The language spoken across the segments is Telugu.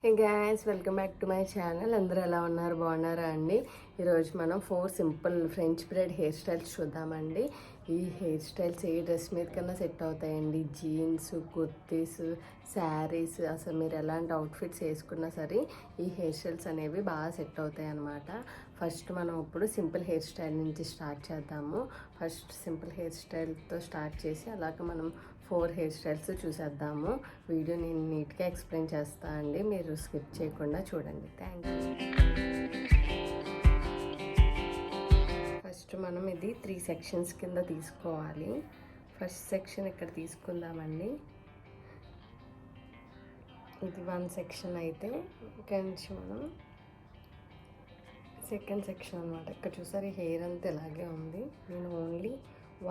Hey guys, welcome back to my channel. అందరూ ఎలా ఉన్నారు? బాగున్నారా అండి? ఈరోజు మనం 4 simple French braid hair styles చూద్దామండి. ఈ హెయిర్ స్టైల్స్ ఏ డ్రెస్ మీద కన్నా సెట్ అవుతాయండి. జీన్స్, కుర్తీస్, శారీస్, అసలు మీరు ఎలాంటి అవుట్ఫిట్స్ వేసుకున్నా సరే ఈ హెయిర్ స్టైల్స్ అనేవి బాగా సెట్ అవుతాయి అన్నమాట. ఫస్ట్ మనం ఇప్పుడు సింపుల్ హెయిర్ స్టైల్ నుంచి స్టార్ట్ చేద్దాము. ఫస్ట్ సింపుల్ హెయిర్ స్టైల్తో స్టార్ట్ చేసి అలాగ మనం 4 హెయిర్ స్టైల్స్ చూసేద్దాము. వీడియో నేను నీట్గా ఎక్స్ప్లెయిన్ చేస్తాను అండి, మీరు స్కిప్ చేయకుండా చూడండి. Thank you. ఫస్ట్ మనం ఇది 3 సెక్షన్స్ కింద తీసుకోవాలి. ఫస్ట్ సెక్షన్ ఇక్కడ తీసుకుందామండి. ఇది 1 సెక్షన్ అయితే ఇక్కడ నుంచి మనం సెకండ్ సెక్షన్ అనమాట. ఇక్కడ చూసారు ఈ హెయిర్ అంతా ఇలాగే ఉంది. నేను ఓన్లీ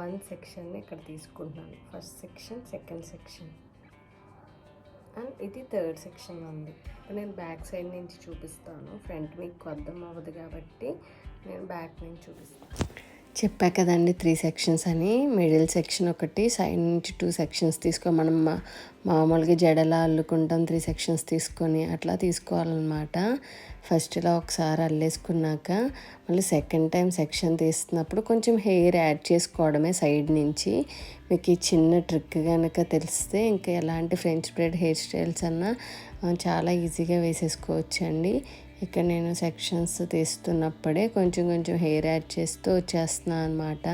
1 సెక్షన్ని ఇక్కడ తీసుకుంటున్నాను. First section, second section and ఇది థర్డ్ సెక్షన్ ఉంది. నేను బ్యాక్ సైడ్ నుంచి చూపిస్తాను. ఫ్రంట్ మీకు అర్థం అవ్వదు కాబట్టి నేను బ్యాక్ నుంచి చూపిస్తాను. చెప్పా కదండి 3 సెక్షన్స్ అని. మిడిల్ సెక్షన్ ఒకటి, సైడ్ నుంచి 2 సెక్షన్స్ తీసుకో. మనం మామూలుగా జడలా అల్లుకుంటాం 3 సెక్షన్స్ తీసుకొని, అట్లా తీసుకోవాలన్నమాట. ఫస్ట్ ఇలా ఒకసారి అల్లేసుకున్నాక మళ్ళీ సెకండ్ టైం సెక్షన్ తీస్తున్నప్పుడు కొంచెం హెయిర్ యాడ్ చేసుకోవడమే సైడ్ నుంచి. మీకు ఈ చిన్న ట్రిక్ కనుక తెలిస్తే ఇంకా ఎలాంటి ఫ్రెంచ్ బ్రైడ్ హెయిర్ స్టైల్స్ అన్నా చాలా ఈజీగా వేసేసుకోవచ్చు అండి. ఇక్కడ నేను సెక్షన్స్ తీస్తున్నప్పుడే కొంచెం కొంచెం హెయిర్ యాడ్ చేస్తూ వచ్చేస్తున్నాను అనమాట.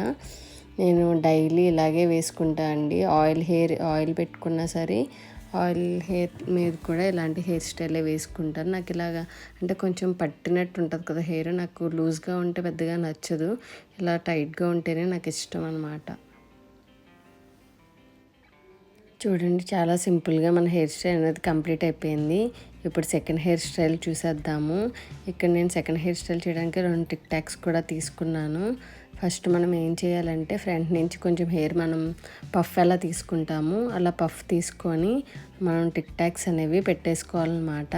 నేను డైలీ ఇలాగే వేసుకుంటా అండి. ఆయిల్ పెట్టుకున్నా సరే ఆయిల్ హెయిర్ మీద కూడా ఇలాంటి హెయిర్ స్టైలే వేసుకుంటాను. నాకు ఇలాగా అంటే కొంచెం పట్టినట్టు ఉంటుంది కదా హెయిర్, నాకు లూజ్గా ఉంటే పెద్దగా నచ్చదు. ఇలా టైట్గా ఉంటేనే నాకు ఇష్టం అనమాట. చూడండి, చాలా సింపుల్గా మన హెయిర్ స్టైల్ అనేది కంప్లీట్ అయిపోయింది. ఇప్పుడు సెకండ్ హెయిర్ స్టైల్ చూసేద్దాము. ఇక్కడ నేను సెకండ్ హెయిర్ స్టైల్ చేయడానికి 2 టిక్ టాక్స్ కూడా తీసుకున్నాను. ఫస్ట్ మనం ఏం చేయాలంటే ఫ్రంట్ నుంచి కొంచెం హెయిర్ మనం పఫ్ ఎలా తీసుకుంటాము అలా పఫ్ తీసుకొని మనం టిక్ టాక్స్ అనేవి పెట్టేసుకోవాలన్నమాట.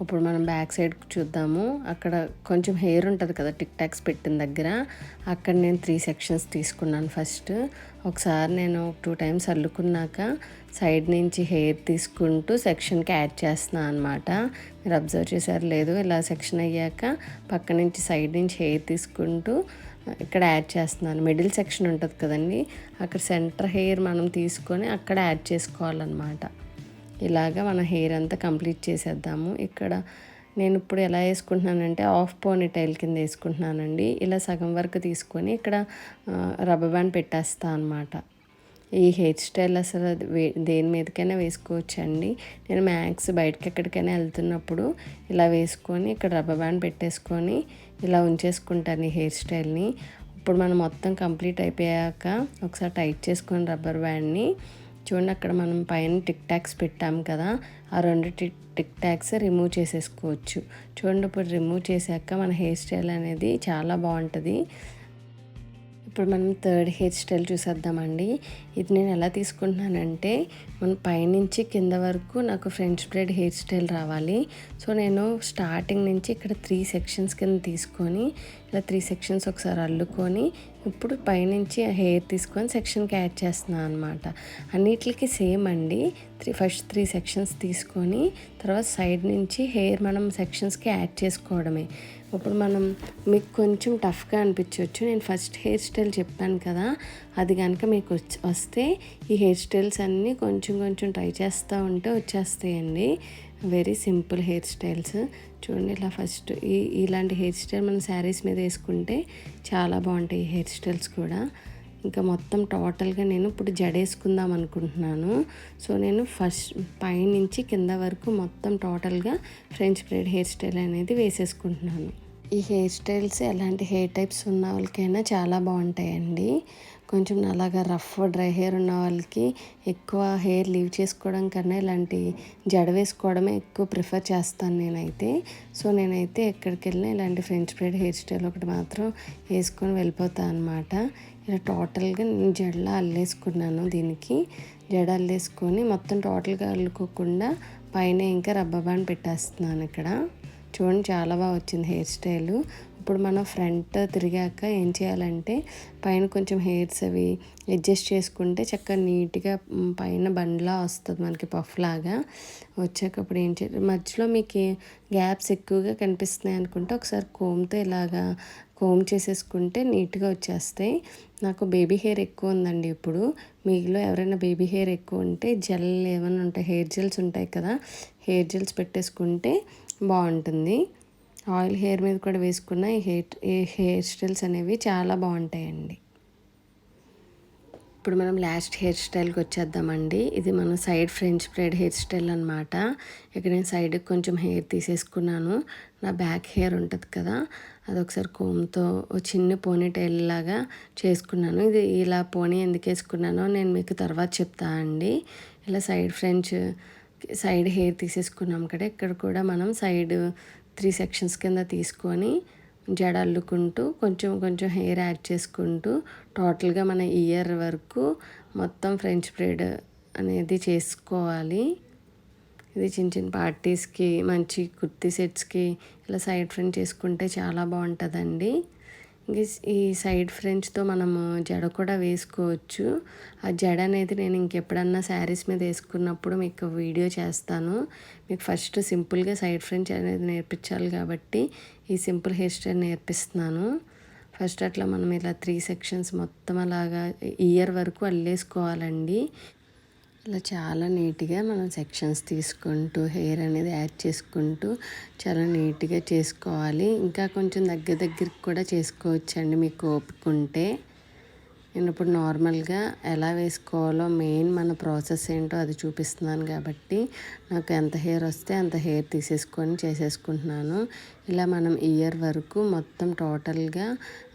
ఇప్పుడు మనం బ్యాక్ సైడ్ చూద్దాము. అక్కడ కొంచెం హెయిర్ ఉంటుంది కదా టిక్ టాక్స్ పెట్టిన దగ్గర, అక్కడ నేను 3 సెక్షన్స్ తీసుకున్నాను. ఫస్ట్ ఒకసారి నేను 2 టైమ్స్ అల్లుకున్నాక సైడ్ నుంచి హెయిర్ తీసుకుంటూ సెక్షన్కి యాడ్ చేస్తున్నాను అనమాట. మీరు అబ్జర్వ్ చేశారు లేదు, ఇలా సెక్షన్ అయ్యాక పక్క నుంచి సైడ్ నుంచి హెయిర్ తీసుకుంటూ ఇక్కడ యాడ్ చేస్తున్నాను. మిడిల్ సెక్షన్ ఉంటుంది కదండి, అక్కడ సెంటర్ హెయిర్ మనం తీసుకొని అక్కడ యాడ్ చేసుకోవాలన్నమాట. ఇలాగా మన హెయిర్ అంతా కంప్లీట్ చేసేద్దాము. ఇక్కడ నేను ఇప్పుడు ఎలా వేసుకుంటున్నానంటే హాఫ్ పోనీ టైల్ కింద వేసుకుంటున్నానండి. ఇలా సగం వరకు తీసుకొని ఇక్కడ రబ్బర్ బ్యాండ్ పెట్టేస్తాను అనమాట. ఈ హెయిర్ స్టైల్ అసలు దేని మీదకైనా వేసుకోవచ్చండి. నేను మ్యాక్స్ బయటకి ఎక్కడికైనా వెళ్తున్నప్పుడు ఇలా వేసుకొని ఇక్కడ రబ్బర్ బ్యాండ్ పెట్టేసుకొని ఇలా ఉంచేసుకుంటాను ఈ హెయిర్ స్టైల్ని. ఇప్పుడు మనం మొత్తం కంప్లీట్ అయిపోయాక ఒకసారి టైట్ చేసుకొని రబ్బర్ బ్యాండ్ని చూడండి, అక్కడ మనం పైన టిక్ టాక్స్ పెట్టాం కదా, ఆ 2 టిక్ టాక్స్ రిమూవ్ చేసేసుకోవచ్చు. చూడండి, ఇప్పుడు రిమూవ్ చేశాక మన హెయిర్ స్టైల్ అనేది చాలా బాగుంటుంది. ఇప్పుడు మనం థర్డ్ హెయిర్ స్టైల్ చూసేద్దామండి. ఇది నేను ఎలా తీసుకుంటున్నానంటే మన పైనుంచి కింద వరకు నాకు ఫ్రెంచ్ బ్రైడ్ హెయిర్ స్టైల్ రావాలి. సో నేను స్టార్టింగ్ నుంచి ఇక్కడ 3 సెక్షన్స్ కింద తీసుకొని ఇలా 3 సెక్షన్స్ ఒకసారి అల్లుకొని ఇప్పుడు పైనుంచి హెయిర్ తీసుకొని సెక్షన్కి యాడ్ చేస్తున్నాను అనమాట. అన్నిటికి సేమ్ అండి. ఫస్ట్ 3 సెక్షన్స్ తీసుకొని తర్వాత సైడ్ నుంచి హెయిర్ మనం సెక్షన్స్కి యాడ్ చేసుకోవడమే. ఇప్పుడు మనం మీకు కొంచెం టఫ్గా అనిపించవచ్చు. నేను ఫస్ట్ హెయిర్ స్టైల్ చెప్పాను కదా, అది కనుక మీకు వస్తే ఈ హెయిర్ స్టైల్స్ అన్నీ కొంచెం కొంచెం ట్రై చేస్తూ ఉంటే వచ్చేస్తాయండి. Very simple hairstyles. చూడండి, ఇలా ఫస్ట్ ఇలాంటి హెయిర్ స్టైల్ మనం శారీస్ మీద వేసుకుంటే చాలా బాగుంటాయి ఈ హెయిర్ స్టైల్స్ కూడా. ఇంకా మొత్తం టోటల్గా నేను ఇప్పుడు జడేసుకుందాం అనుకుంటున్నాను. సో నేను ఫస్ట్ పైనుంచి కింద వరకు మొత్తం టోటల్గా ఫ్రెంచ్ బ్రైడ్ హెయిర్ స్టైల్ అనేది వేసేసుకుంటున్నాను. ఈ హెయిర్ స్టైల్స్ ఎలాంటి హెయిర్ టైప్స్ ఉన్న వాళ్ళకైనా చాలా బాగుంటాయండి. కొంచెం అలాగా రఫ్ డ్రై హెయిర్ ఉన్న వాళ్ళకి ఎక్కువ హెయిర్ లీవ్ చేసుకోవడం కన్నా ఇలాంటి జడ వేసుకోవడమే ఎక్కువ ప్రిఫర్ చేస్తాను నేనైతే. సో నేనైతే ఎక్కడికి వెళ్ళినా ఇలాంటి ఫ్రెంచ్ బ్రైడ్ హెయిర్ స్టైల్ ఒకటి మాత్రం వేసుకొని వెళ్ళిపోతాను అనమాట. ఇలా టోటల్గా నేను జడలా అల్లేసుకున్నాను. దీనికి జడ అల్లేసుకొని మొత్తం టోటల్గా అల్లుకోకుండా పైన ఇంకా రబ్బర్ బ్యాండ్ పెట్టేస్తున్నాను ఇక్కడ. చూడండి, చాలా బాగా వచ్చింది హెయిర్ స్టైలు. ఇప్పుడు మనం ఫ్రంట్ తిరిగాక ఏం చేయాలంటే పైన కొంచెం హెయిర్స్ అవి అడ్జస్ట్ చేసుకుంటే చక్కగా నీట్గా పైన బండ్లా వస్తుంది మనకి పఫ్ లాగా వచ్చాక అప్పుడు ఏం చేయాలి, మధ్యలో మీకు గ్యాప్స్ ఎక్కువగా కనిపిస్తున్నాయి అనుకుంటే ఒకసారి కోమ్తో ఇలాగా కోమ్ చేసేసుకుంటే నీట్గా వచ్చేస్తాయి. నాకు బేబీ హెయిర్ ఎక్కువ ఉందండి. ఇప్పుడు మీలో ఎవరైనా బేబీ హెయిర్ ఎక్కువ ఉంటే జెల్ ఏమైనా ఉంటాయి, హెయిర్ జెల్స్ ఉంటాయి కదా, హెయిర్ జెల్స్ పెట్టేసుకుంటే బాగుంటుంది. ఆయిల్ హెయిర్ మీద కూడా వేసుకున్న ఈ హెయిర్ స్టైల్స్ అనేవి చాలా బాగుంటాయండి. ఇప్పుడు మనం లాస్ట్ హెయిర్ స్టైల్కి వచ్చేద్దామండి. ఇది మన side French braid hair style అనమాట. ఇక్కడ నేను సైడ్కి కొంచెం హెయిర్ తీసేసుకున్నాను. నా బ్యాక్ హెయిర్ ఉంటుంది కదా, అది ఒకసారి కోమ్తో చిన్న పోనీ టైల్ లాగా చేసుకున్నాను. ఇది ఇలా పోనీ ఎందుకు వేసుకున్నానో నేను మీకు తర్వాత చెప్తా అండి. ఇలా సైడ్ హెయిర్ తీసేసుకున్నాం కదా, ఇక్కడ కూడా మనం సైడ్ 3 సెక్షన్స్ కింద తీసుకొని జడ అల్లుకుంటూ కొంచెం కొంచెం హెయిర్ యాడ్ చేసుకుంటూ టోటల్గా మన ఇయర్ వరకు మొత్తం ఫ్రెంచ్ బ్రైడ్ అనేది చేసుకోవాలి. ఇది చిన్న చిన్న పార్టీస్కి, మంచి కుర్తీ సెట్స్కి ఇలా సైడ్ ఫ్రెంచ్ చేసుకుంటే చాలా బాగుంటుందండి. ఈ సైడ్ ఫ్రెంచ్తో మనము జడ కూడా వేసుకోవచ్చు. ఆ జడ అనేది నేను ఇంకెప్పుడన్నా శారీస్ మీద వేసుకున్నప్పుడు మీకు వీడియో చేస్తాను. మీకు ఫస్ట్ సింపుల్గా సైడ్ ఫ్రెంచ్ అనేది నేర్పించాలి కాబట్టి ఈ సింపుల్ హెయిర్ స్టైల్ నేర్పిస్తున్నాను. ఫస్ట్ అట్లా మనం ఇలా 3 సెక్షన్స్ మొత్తం అలాగా ఇయర్ వరకు అల్లేసుకోవాలండి. ఇలా చాలా నీట్గా మనం సెక్షన్స్ తీసుకుంటూ హెయిర్ అనేది యాడ్ చేసుకుంటూ చాలా నీట్గా చేసుకోవాలి. ఇంకా కొంచెం దగ్గరికి కూడా చేసుకోవచ్చండి మీకు ఓపిక ఉంటే. నేను ఇప్పుడు నార్మల్గా ఎలా వేసుకోవాలో మెయిన్ మన ప్రాసెస్ ఏంటో అది చూపిస్తున్నాను కాబట్టి నాకు ఎంత హెయిర్ వస్తే అంత హెయిర్ తీసేసుకొని చేసేసుకుంటున్నాను. ఇలా మనం ఇయర్ వరకు మొత్తం టోటల్గా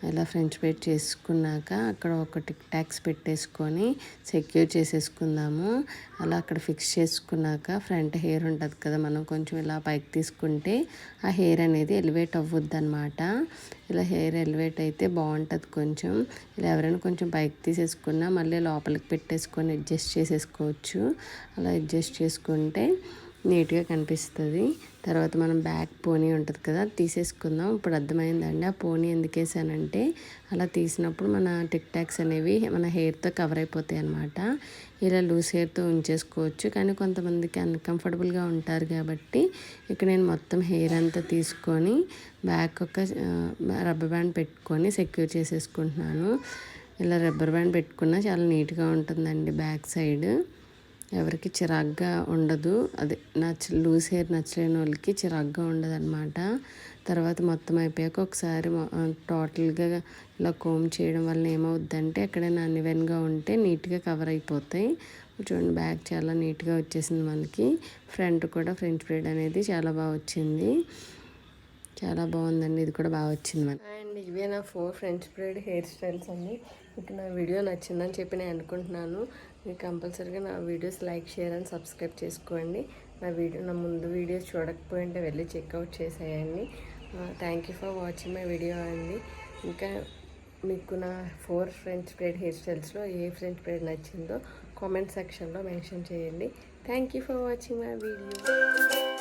ఇలా ఫ్రెంచ్ బ్రైడ్ చేసుకున్నాక అక్కడ ఒక టిక్ టాక్స్ పెట్టేసుకొని సెక్యూర్ చేసేసుకుందాము. అలా అక్కడ ఫిక్స్ చేసుకున్నాక ఫ్రంట్ హెయిర్ ఉంటుంది కదా, మనం కొంచెం ఇలా పైకి తీసుకుంటే ఆ హెయిర్ అనేది ఎలివేట్ అవ్వద్దు అనమాట. ఇలా హెయిర్ ఎలివేట్ అయితే బాగుంటుంది. కొంచెం ఇలా ఎవరైనా కొంచెం పైకి తీసేసుకున్నా మళ్ళీ లోపలికి పెట్టేసుకొని అడ్జస్ట్ చేసేసుకోవచ్చు. అలా అడ్జస్ట్ చేసుకుంటే నీట్గా కనిపిస్తుంది. తర్వాత మనం బ్యాక్ పోనీ ఉంటుంది కదా, తీసేసుకుందాం. ఇప్పుడు అర్థమైందండి ఆ పోనీ ఎందుకు వేసానంటే అలా తీసినప్పుడు మన టిక్ టాక్స్ అనేవి మన హెయిర్తో కవర్ అయిపోతాయి అన్నమాట. ఇలా లూజ్ హెయిర్తో ఉంచేసుకోవచ్చు, కానీ కొంతమందికి అన్కంఫర్టబుల్గా ఉంటారు కాబట్టి ఇక్కడ నేను మొత్తం హెయిర్ అంతా తీసుకొని బ్యాక్ ఒక రబ్బర్ బ్యాండ్ పెట్టుకొని సెక్యూర్ చేసేసుకుంటున్నాను. ఇలా రబ్బర్ బ్యాండ్ పెట్టుకున్నా చాలా నీట్గా ఉంటుందండి బ్యాక్ సైడ్. ఎవరికి చిరాగ్గా ఉండదు. అది లూజ్ హెయిర్ నచ్చలేని వాళ్ళకి చిరాగ్గా ఉండదు అనమాట. తర్వాత మొత్తం అయిపోయాక ఒకసారి టోటల్గా ఇలా కోమ్ చేయడం వల్ల ఏమవుద్దంటే ఎక్కడైనా అన్ఈవెన్గా ఉంటే నీట్గా కవర్ అయిపోతాయి. చూడండి బ్యాక్ చాలా నీట్గా వచ్చేసింది మనకి. ఫ్రంట్ కూడా ఫ్రెంచ్ బ్రైడ్ అనేది చాలా బాగా వచ్చింది. చాలా బాగుందండి, ఇది కూడా బాగా వచ్చింది మనకి. అండ్ ఇవే నా 4 ఫ్రెంచ్ బ్రైడ్ హెయిర్ స్టైల్స్ అండి. మీకు నా వీడియో నచ్చిందని చెప్పి నేను అనుకుంటున్నాను. మీరు కంపల్సరీగా నా videos like, share and subscribe చేసుకోండి. నా ముందు వీడియోస్ చూడకపోయింటే వెళ్ళి చెక్అవుట్ చేసేయండి. Thank you for watching my video అండి. ఇంకా మీకు నా 4 ఫ్రెంచ్ బ్రైడ్ హెయిర్ స్టైల్స్లో ఏ ఫ్రెంచ్ బ్రైడ్ నచ్చిందో కామెంట్ సెక్షన్లో మెన్షన్ చేయండి. Thank you for watching my video.